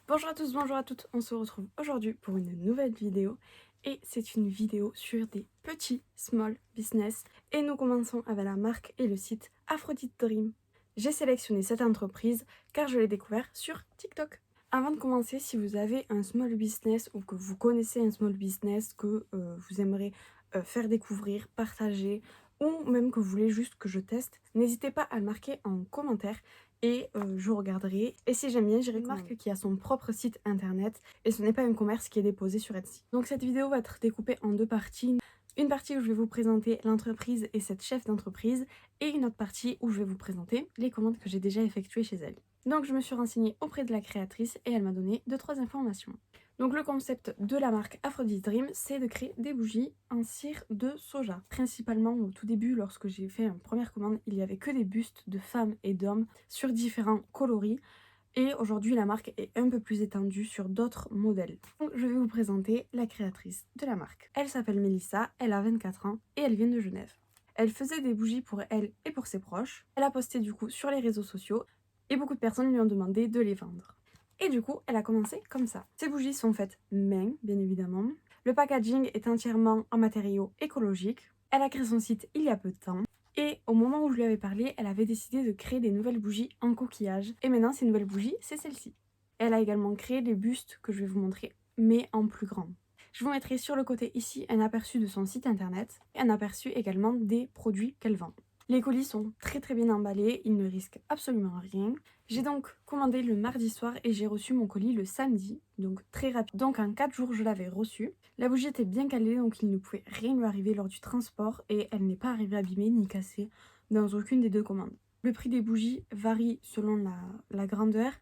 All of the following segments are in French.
Bonjour à tous, bonjour à toutes, on se retrouve aujourd'hui pour une nouvelle vidéo et c'est une vidéo sur des petits small business et nous commençons avec la marque et le site Aphrodite Dream. J'ai sélectionné cette entreprise car je l'ai découvert sur TikTok. Avant de commencer, si vous avez un small business ou que vous connaissez un small business que vous aimeriez faire découvrir, partager ou même que vous voulez juste que je teste, n'hésitez pas à le marquer en commentaire et je regarderai. Et si j'aime bien, j'irai une marque qui a son propre site internet et ce n'est pas un commerce qui est déposé sur Etsy. Donc cette vidéo va être découpée en deux parties. Une partie où je vais vous présenter l'entreprise et cette chef d'entreprise et une autre partie où je vais vous présenter les commandes que j'ai déjà effectuées chez elle. Donc je me suis renseignée auprès de la créatrice et elle m'a donné 2-3 informations. Donc le concept de la marque Aphrodite Dream, c'est de créer des bougies en cire de soja. Principalement au tout début, lorsque j'ai fait une première commande, il n'y avait que des bustes de femmes et d'hommes sur différents coloris. Et aujourd'hui, la marque est un peu plus étendue sur d'autres modèles. Donc je vais vous présenter la créatrice de la marque. Elle s'appelle Mélissa, elle a 24 ans et elle vient de Genève. Elle faisait des bougies pour elle et pour ses proches. Elle a posté du coup sur les réseaux sociaux et beaucoup de personnes lui ont demandé de les vendre. Et du coup, elle a commencé comme ça. Ces bougies sont faites main, bien évidemment. Le packaging est entièrement en matériaux écologiques. Elle a créé son site il y a peu de temps. Et au moment où je lui avais parlé, elle avait décidé de créer des nouvelles bougies en coquillage. Et maintenant, ces nouvelles bougies, c'est celle-ci. Elle a également créé des bustes que je vais vous montrer, mais en plus grand. Je vous mettrai sur le côté ici un aperçu de son site internet et un aperçu également des produits qu'elle vend. Les colis sont très bien emballés, ils ne risquent absolument rien. J'ai donc commandé le mardi soir et j'ai reçu mon colis le samedi, donc très rapide. Donc en 4 jours je l'avais reçu. La bougie était bien calée donc il ne pouvait rien lui arriver lors du transport et elle n'est pas arrivée abîmée ni cassée dans aucune des deux commandes. Le prix des bougies varie selon la grandeur.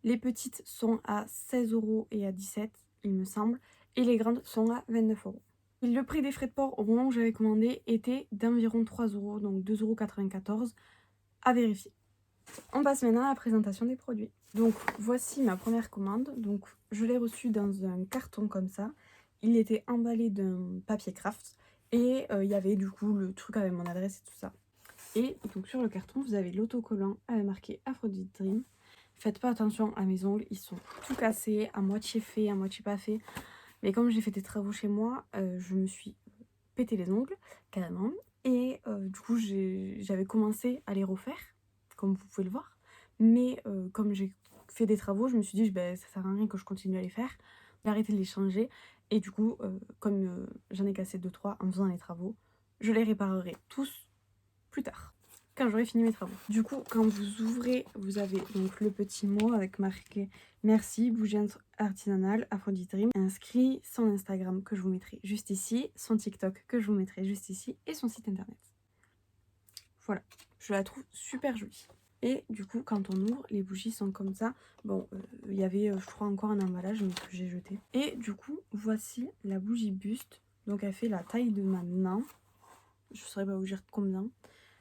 Les petites sont à 16 € et à 17 il me semble et les grandes sont à 29 €. Le prix des frais de port au moment où j'avais commandé était d'environ 3 €, donc 2,94 € à vérifier. On passe maintenant à la présentation des produits. Donc voici ma première commande. Donc je l'ai reçue dans un carton comme ça. Il était emballé d'un papier craft et il y avait du coup le truc avec mon adresse et tout ça. Et donc sur le carton, vous avez l'autocollant avec marqué Aphrodite Dream. Faites pas attention à mes ongles, ils sont tout cassés, à moitié faits, à moitié pas faits. Mais comme j'ai fait des travaux chez moi, je me suis pété les ongles, carrément. Et du coup, j'avais commencé à les refaire, comme vous pouvez le voir. Mais comme j'ai fait des travaux, je me suis dit, bah, ça sert à rien que je continue à les faire. J'ai arrêté de les changer. Et du coup, comme j'en ai cassé 2-3 en faisant les travaux, je les réparerai tous plus tard, quand j'aurai fini mes travaux. Du coup, quand vous ouvrez, vous avez donc le petit mot avec marqué merci, bougie artisanale, Aphrodite Dream, inscrit son Instagram que je vous mettrai juste ici, son TikTok que je vous mettrai juste ici et son site internet. Voilà, je la trouve super jolie. Et du coup, quand on ouvre, les bougies sont comme ça. Bon, il y avait, je crois, encore un emballage mais que j'ai jeté. Et du coup, voici la bougie buste. Donc, elle fait la taille de ma main. Je ne saurais pas vous dire combien.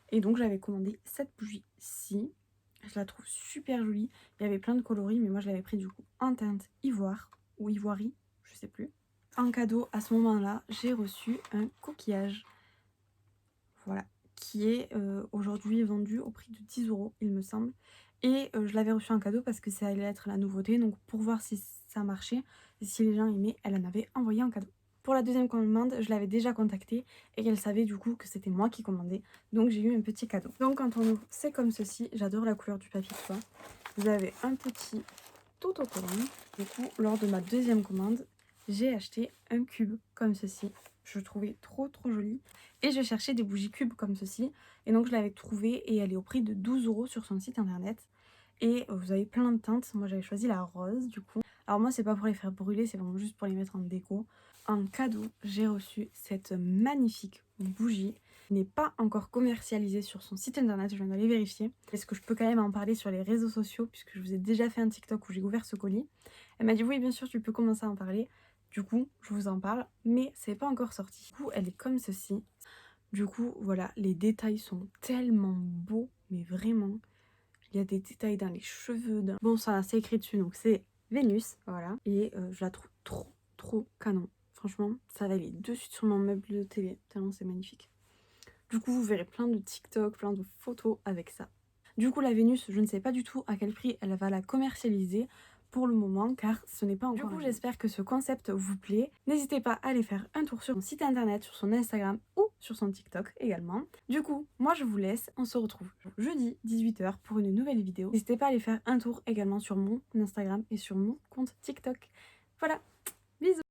Et donc j'avais commandé cette bougie-ci. Je la trouve super jolie. Il y avait plein de coloris, mais moi je l'avais pris du coup en teinte ivoire ou ivoirie, je sais plus. En cadeau, à ce moment-là, j'ai reçu un coquillage. Voilà, qui est aujourd'hui vendu au prix de 10 €, il me semble. Et je l'avais reçu en cadeau parce que ça allait être la nouveauté. Donc pour voir si ça marchait, et si les gens aimaient, elle en avait envoyé en cadeau. Pour la deuxième commande, je l'avais déjà contactée et qu'elle savait du coup que c'était moi qui commandais. Donc j'ai eu un petit cadeau. Donc quand on ouvre, c'est comme ceci. J'adore la couleur du papier soie. Vous avez un petit autocollant. Du coup, lors de ma deuxième commande, j'ai acheté un cube comme ceci. Je le trouvais trop joli. Et je cherchais des bougies cubes comme ceci. Et donc je l'avais trouvée et elle est au prix de 12 € sur son site internet. Et vous avez plein de teintes. Moi j'avais choisi la rose du coup. Alors moi c'est pas pour les faire brûler, c'est vraiment juste pour les mettre en déco. En cadeau, j'ai reçu cette magnifique bougie. N'est pas encore commercialisée sur son site internet, je viens d'aller vérifier. Est-ce que je peux quand même en parler sur les réseaux sociaux puisque je vous ai déjà fait un TikTok où j'ai ouvert ce colis. Elle m'a dit oui bien sûr tu peux commencer à en parler. Du coup je vous en parle mais c'est pas encore sorti. Du coup elle est comme ceci. Du coup voilà, les détails sont tellement beaux, mais vraiment. Il y a des détails dans les cheveux. Bon ça c'est écrit dessus donc c'est Vénus, voilà. Et je la trouve trop canon. Franchement ça va aller de suite sur mon meuble de télé, tellement c'est magnifique. Du coup, vous verrez plein de TikTok, plein de photos avec ça. Du coup, la Vénus, je ne sais pas du tout à quel prix elle va la commercialiser. pour le moment car ce n'est pas encore. Du coup, j'espère que ce concept vous plaît. N'hésitez pas à aller faire un tour sur son site internet, sur son Instagram ou sur son TikTok également. Du coup, moi je vous laisse. On se retrouve jeudi 18h pour une nouvelle vidéo. N'hésitez pas à aller faire un tour également sur mon Instagram et sur mon compte TikTok. Voilà, bisous!